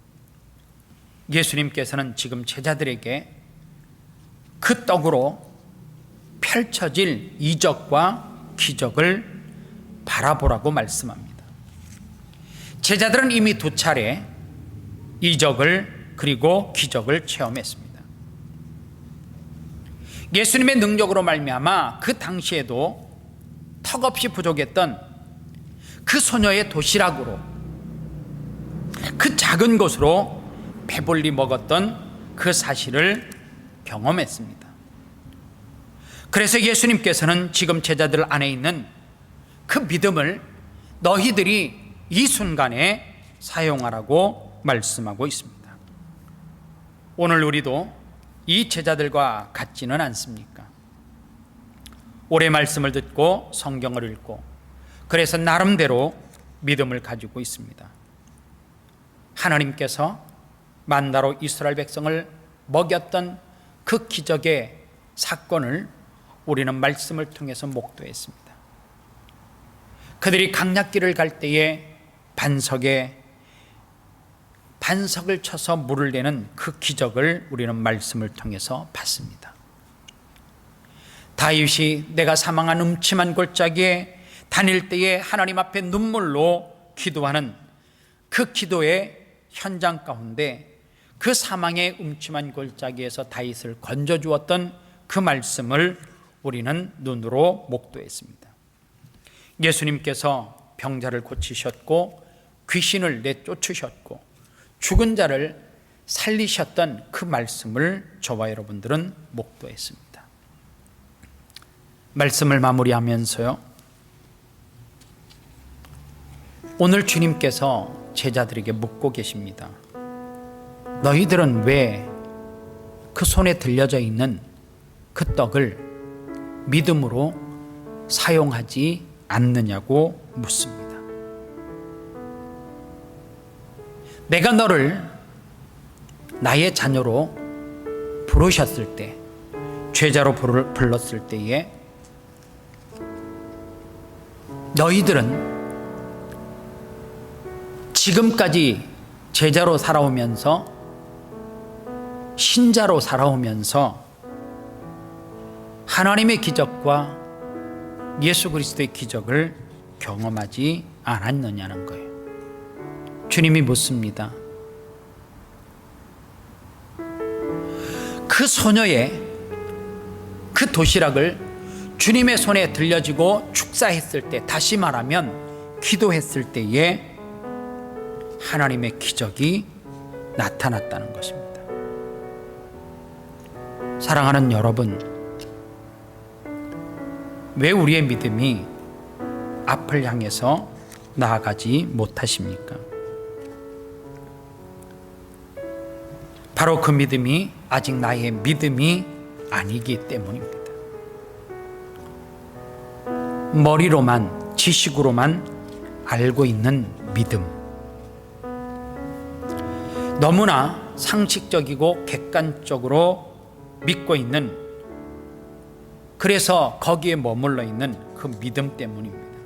예수님께서는 지금 제자들에게 그 떡으로 펼쳐질 이적과 기적을 바라보라고 말씀합니다. 제자들은 이미 2차례 이적을 그리고 기적을 체험했습니다. 예수님의 능력으로 말미암아 그 당시에도 턱없이 부족했던 그 소녀의 도시락으로, 그 작은 것으로 배불리 먹었던 그 사실을 경험했습니다. 그래서 예수님께서는 지금 제자들 안에 있는 그 믿음을 너희들이 이 순간에 사용하라고 말씀하고 있습니다. 오늘 우리도 이 제자들과 같지는 않습니까? 오래 말씀을 듣고 성경을 읽고 그래서 나름대로 믿음을 가지고 있습니다. 하나님께서 만나로 이스라엘 백성을 먹였던 그 기적의 사건을 우리는 말씀을 통해서 목도했습니다. 그들이 강약길을 갈 때에 반석을 쳐서 물을 내는 그 기적을 우리는 말씀을 통해서 봤습니다. 다윗이 내가 사망한 음침한 골짜기에 다닐 때에 하나님 앞에 눈물로 기도하는 그 기도의 현장 가운데 그 사망의 음침한 골짜기에서 다윗을 건져주었던 그 말씀을 우리는 눈으로 목도했습니다. 예수님께서 병자를 고치셨고 귀신을 내쫓으셨고 죽은 자를 살리셨던 그 말씀을 저와 여러분들은 목도했습니다. 말씀을 마무리하면서요, 오늘 주님께서 제자들에게 묻고 계십니다. 너희들은 왜 그 손에 들려져 있는 그 떡을 믿음으로 사용하지 않느냐고 묻습니다. 내가 너를 나의 자녀로 부르셨을 때, 죄자로 불렀을 때에 너희들은 지금까지 제자로 살아오면서 신자로 살아오면서 하나님의 기적과 예수 그리스도의 기적을 경험하지 않았느냐는 거예요. 주님이 묻습니다. 그 소녀의 그 도시락을 주님의 손에 들려지고 축사했을 때, 다시 말하면 기도했을 때에 하나님의 기적이 나타났다는 것입니다. 사랑하는 여러분, 왜 우리의 믿음이 앞을 향해서 나아가지 못하십니까? 바로 그 믿음이 아직 나의 믿음이 아니기 때문입니다. 머리로만, 지식으로만 알고 있는 믿음, 너무나 상식적이고 객관적으로 믿고 있는, 그래서 거기에 머물러 있는 그 믿음 때문입니다.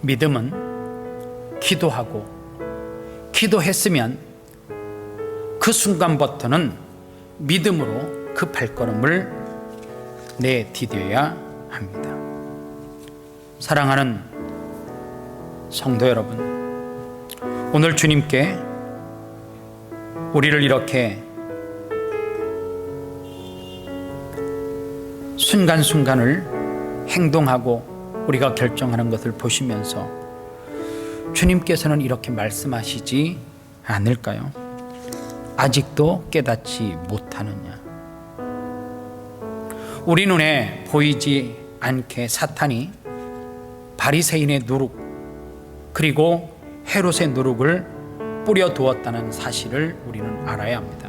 믿음은 기도하고, 기도했으면 그 순간부터는 믿음으로 그 발걸음을 내디뎌야 합니다. 사랑하는 성도 여러분, 오늘 주님께 우리를 이렇게 순간순간을 행동하고 우리가 결정하는 것을 보시면서 주님께서는 이렇게 말씀하시지 않을까요? 아직도 깨닫지 못하느냐? 우리 눈에 보이지 않게 사탄이 바리새인의 누룩 그리고 헤롯의 누룩을 뿌려두었다는 사실을 우리는 알아야 합니다.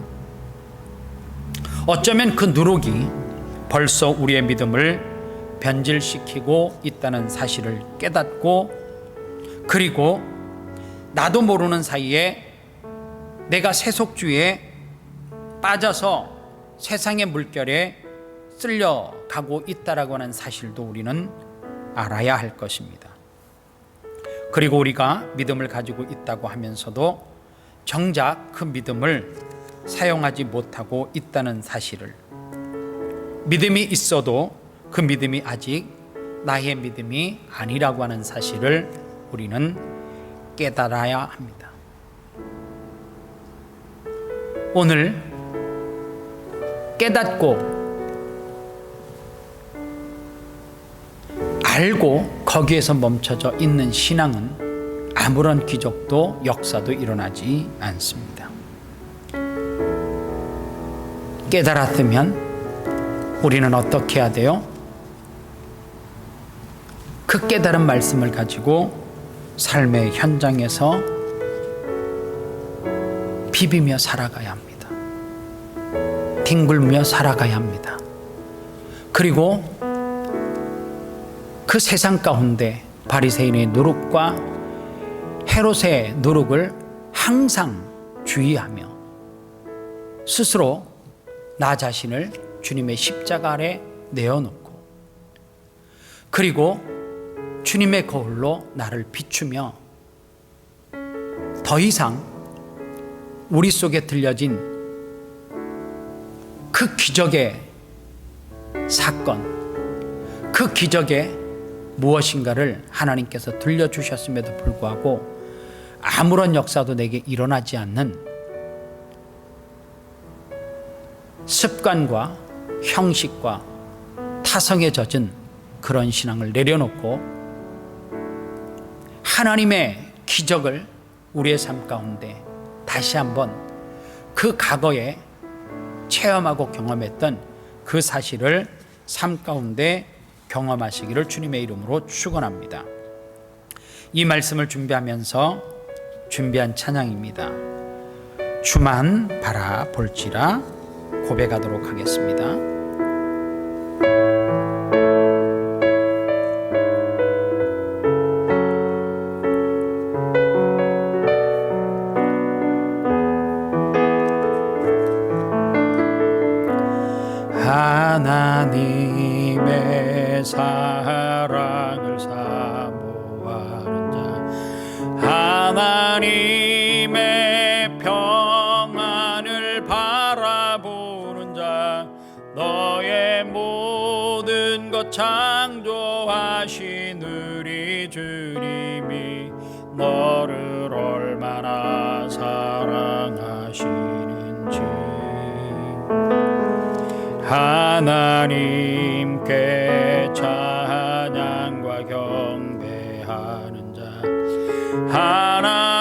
어쩌면 그 누룩이 벌써 우리의 믿음을 변질시키고 있다는 사실을 깨닫고, 그리고 나도 모르는 사이에 내가 세속주의에 빠져서 세상의 물결에 쓸려가고 있다라고 하는 사실도 우리는 알아야 할 것입니다. 그리고 우리가 믿음을 가지고 있다고 하면서도 정작 그 믿음을 사용하지 못하고 있다는 사실을, 믿음이 있어도 그 믿음이 아직 나의 믿음이 아니라고 하는 사실을 우리는 깨달아야 합니다. 오늘 깨닫고 알고 거기에서 멈춰져 있는 신앙은 아무런 기적도 역사도 일어나지 않습니다. 깨달았으면 우리는 어떻게 해야 돼요? 그 깨달은 말씀을 가지고 삶의 현장에서 비비며 살아가야 합니다. 뒹굴며 살아가야 합니다. 그리고 그 세상 가운데 바리새인의 누룩과 헤롯의 누룩을 항상 주의하며 스스로 나 자신을 주님의 십자가 아래 내어놓고, 그리고 주님의 거울로 나를 비추며 더 이상 우리 속에 들려진 그 기적의 사건, 그 기적의 무엇인가를 하나님께서 들려주셨음에도 불구하고 아무런 역사도 내게 일어나지 않는 습관과 형식과 타성에 젖은 그런 신앙을 내려놓고 하나님의 기적을 우리의 삶 가운데 다시 한번 그 과거에 체험하고 경험했던 그 사실을 삶 가운데 경험하시기를 주님의 이름으로 축원합니다. 이 말씀을 준비하면서 준비한 찬양입니다. 주만 바라볼지라 고백하도록 하겠습니다. 하나님의 사랑을 사모하는 자, 하나님의 평안을 바라보는 자, 너의 모든 것 창조하신 우리 주님이 너를 얼마나 사랑하시는지, 하나님께 찬양과 경배하는 자,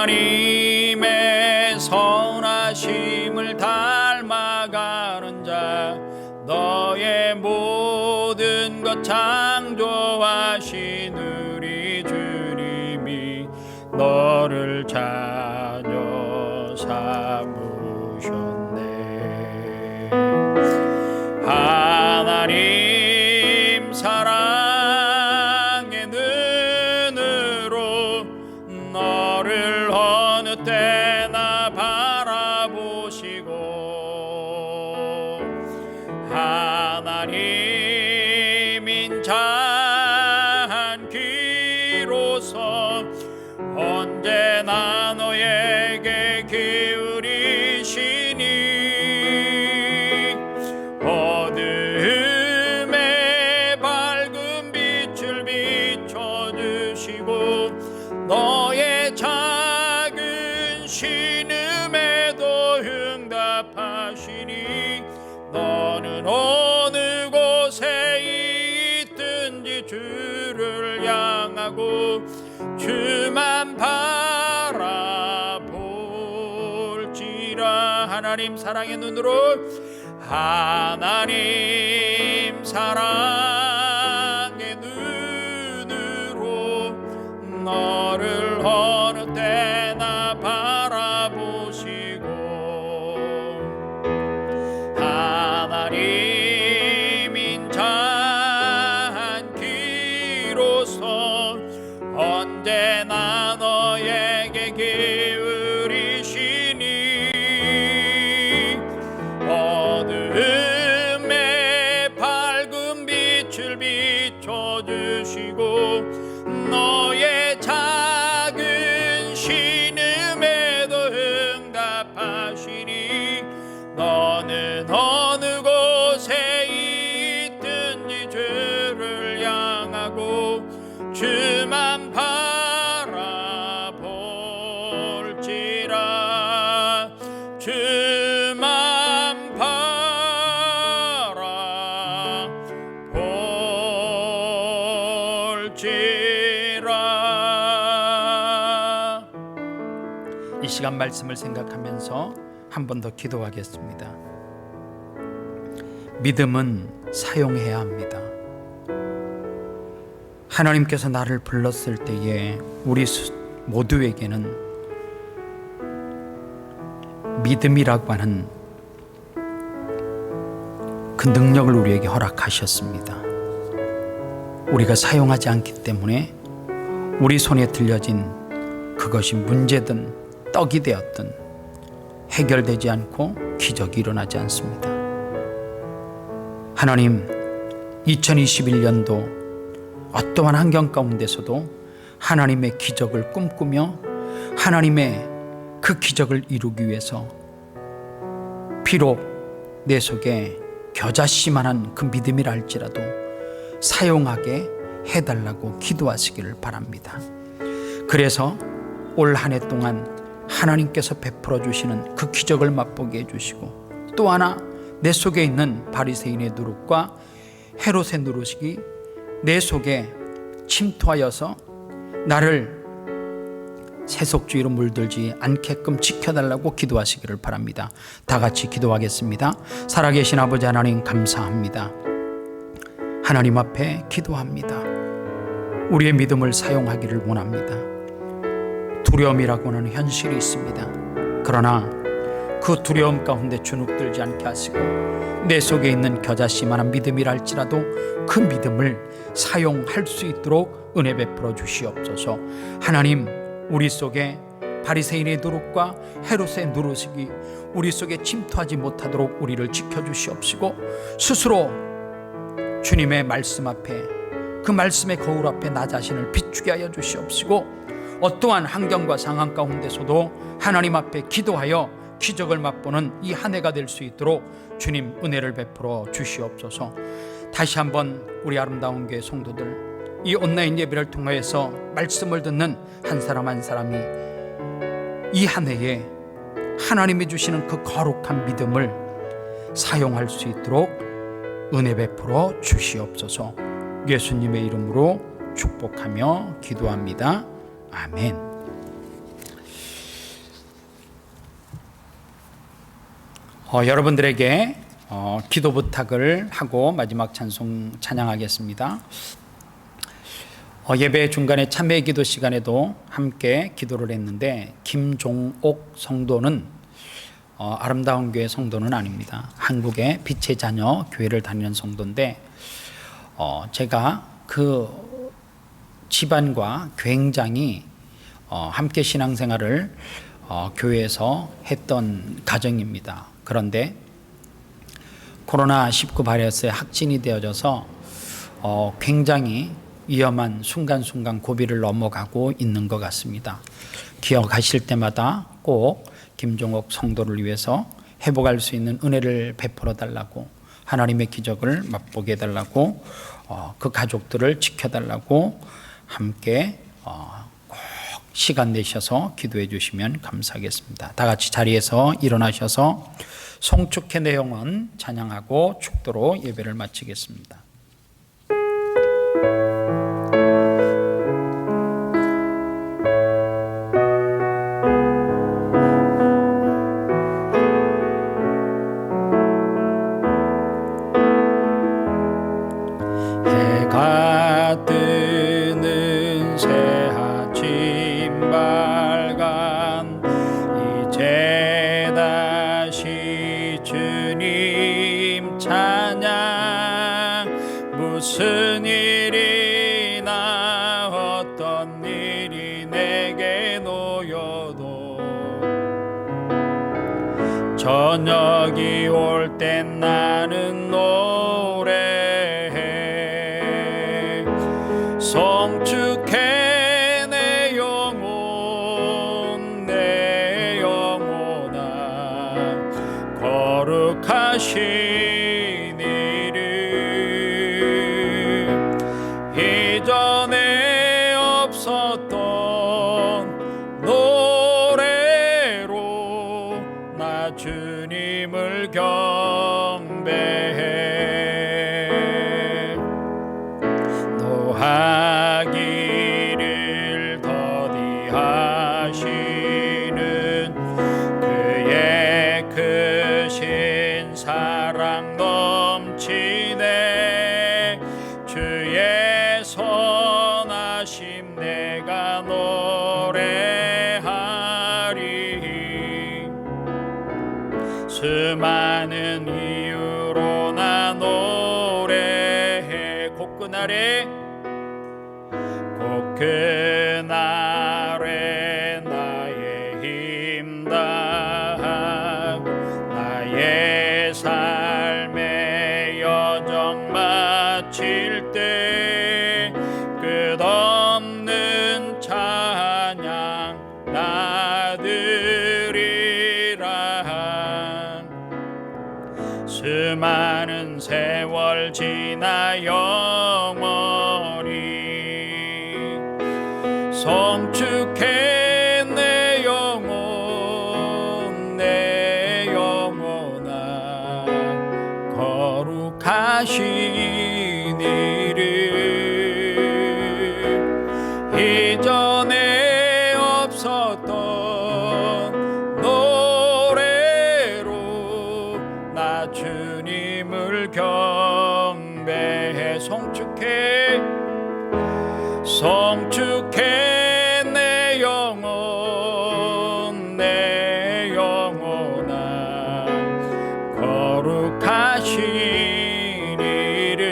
하나님의 선하심을 닮아가는 자, 너의 모든 것 창조하신 우리 주님이 너를 자녀 삼으셨네. 하나님 사랑의 눈으로 너를 어느 때나 바라보시고, 하나님 인자한 귀로서 언제나 너에게 기울이시니, 어둠에 밝은 빛을 비춰주시고 너의 작은 신음에도 응답하시니, 너는 어느 곳에 있든지 주를 향하고 주만 바라볼지라. 하나님 사랑의 눈으로, 하나님 사랑의 눈으로 너를 어느 때나 바라보시고, 하나님 인자한 귀로서 언제나 너에게 기울이시니, 어둠에 밝은 빛을 비춰주시고 너의 작은 신음에도 응답하시니, 너는 어느 곳에 있든지 주를 향하고 주만 바라볼지라. 주만 바라볼지라. 이 시간 말씀을 생각하면서 한 번 더 기도하겠습니다. 믿음은 사용해야 합니다. 하나님께서 나를 불렀을 때에 우리 모두에게는 믿음이라고 하는 그 능력을 우리에게 허락하셨습니다. 우리가 사용하지 않기 때문에 우리 손에 들려진 그것이 문제든 떡이 되었든 해결되지 않고 기적이 일어나지 않습니다. 하나님, 2021년도 어떠한 환경 가운데서도 하나님의 기적을 꿈꾸며 하나님의 그 기적을 이루기 위해서 비록 내 속에 겨자씨만한 그 믿음이라 할지라도 사용하게 해달라고 기도하시기를 바랍니다. 그래서 올 한 해 동안 하나님께서 베풀어 주시는 그 기적을 맛보게 해주시고, 또 하나 내 속에 있는 바리새인의 누룩과 헤롯의 누룩이 내 속에 침투하여서 나를 세속주의로 물들지 않게끔 지켜달라고 기도하시기를 바랍니다. 다 같이 기도하겠습니다. 살아계신 아버지 하나님, 감사합니다. 하나님 앞에 기도합니다. 우리의 믿음을 사용하기를 원합니다. 두려움이라고는 현실이 있습니다. 그러나 그 두려움 가운데 주눅들지 않게 하시고 내 속에 있는 겨자씨만한 믿음이라 할지라도 그 믿음을 사용할 수 있도록 은혜 베풀어 주시옵소서. 하나님, 우리 속에 바리새인의 누룩과 헤롯의 누룩이 우리 속에 침투하지 못하도록 우리를 지켜주시옵시고, 스스로 주님의 말씀 앞에, 그 말씀의 거울 앞에 나 자신을 비추게 하여 주시옵시고, 어떠한 환경과 상황 가운데서도 하나님 앞에 기도하여 기적을 맛보는 이 한 해가 될 수 있도록 주님 은혜를 베풀어 주시옵소서. 다시 한번 우리 아름다운 교회 성도들, 이 온라인 예배를 통하여서 말씀을 듣는 한 사람 한 사람이 이 한 해에 하나님이 주시는 그 거룩한 믿음을 사용할 수 있도록 은혜 베풀어 주시옵소서. 예수님의 이름으로 축복하며 기도합니다. 아멘. 여러분들에게 기도 부탁을 하고 마지막 찬송 찬양하겠습니다. 예배 중간에 참회 기도 시간에도 함께 기도를 했는데, 김종옥 성도는 아름다운 교회 성도는 아닙니다. 한국의 빛의 자녀 교회를 다니는 성도인데, 제가 그 집안과 굉장히 함께 신앙생활을 교회에서 했던 가정입니다. 그런데 코로나19 바이러스에 확진이 되어져서 굉장히 위험한 순간순간 고비를 넘어가고 있는 것 같습니다. 기억하실 때마다 꼭 김종옥 성도를 위해서 회복할 수 있는 은혜를 베풀어 달라고, 하나님의 기적을 맛보게 해달라고, 그 가족들을 지켜달라고 함께 꼭 시간 내셔서 기도해 주시면 감사하겠습니다. 다 같이 자리에서 일어나셔서 송축회 내용은 찬양하고 축도로 예배를 마치겠습니다. 해가 뜨는 새 아침 발간, 이제 다시 주님 찬양. 무슨 일이나 어떤 일이 내게 놓여도 저녁이 올 땐 나는 노래해. 송축해 내 영혼, 내 영혼아, 거룩하신 이름. 이전에 없었던 노래로 나 주님을 경배해. 노하기를 더디하시는 그의 크신 사랑 넘치네. 주의 선하심 내가 노래하리. 수많은 이유로 나 노래해. 곧 그날에, 곧 그날에 나의 힘 다하고 나의 삶의 여정 많은 세월 지나 영원히 성축해 내 영혼 내 영혼아 거룩하신 이름 이전에 없었던 노래로 나 주님을 경배해 성축해 내 영혼 내 영혼아 거룩하신 이름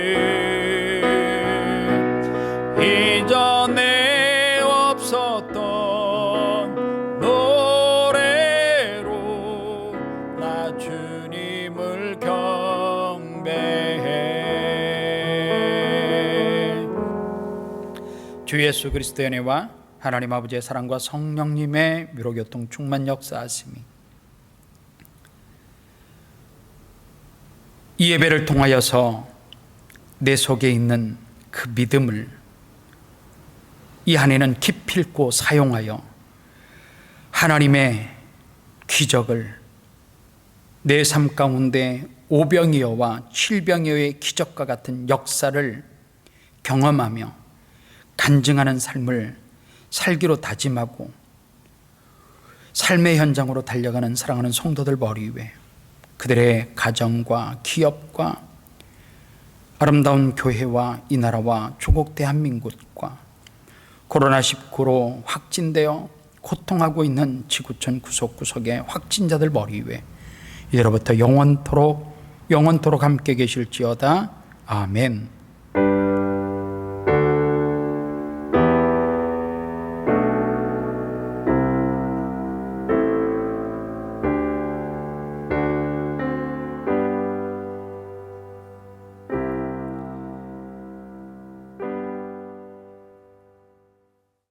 이전에 없었던 노래로 나 주님을 경배해. 주 예수 그리스도의 은혜와 하나님 아버지의 사랑과 성령님의 위로교통 충만 역사하심이 이 예배를 통하여서 내 속에 있는 그 믿음을 이 안에는 기필코 사용하여 하나님의 기적을 내 삶 가운데 오병이어와 칠병이어의 기적과 같은 역사를 경험하며 간증하는 삶을 살기로 다짐하고 삶의 현장으로 달려가는 사랑하는 성도들 머리 위에 그들의 가정과 기업과 아름다운 교회와 이 나라와 조국 대한민국과 코로나19로 확진되어 고통하고 있는 지구촌 구석구석의 확진자들 머리 위에 이제로부터 영원토록 함께 계실지어다. 아멘.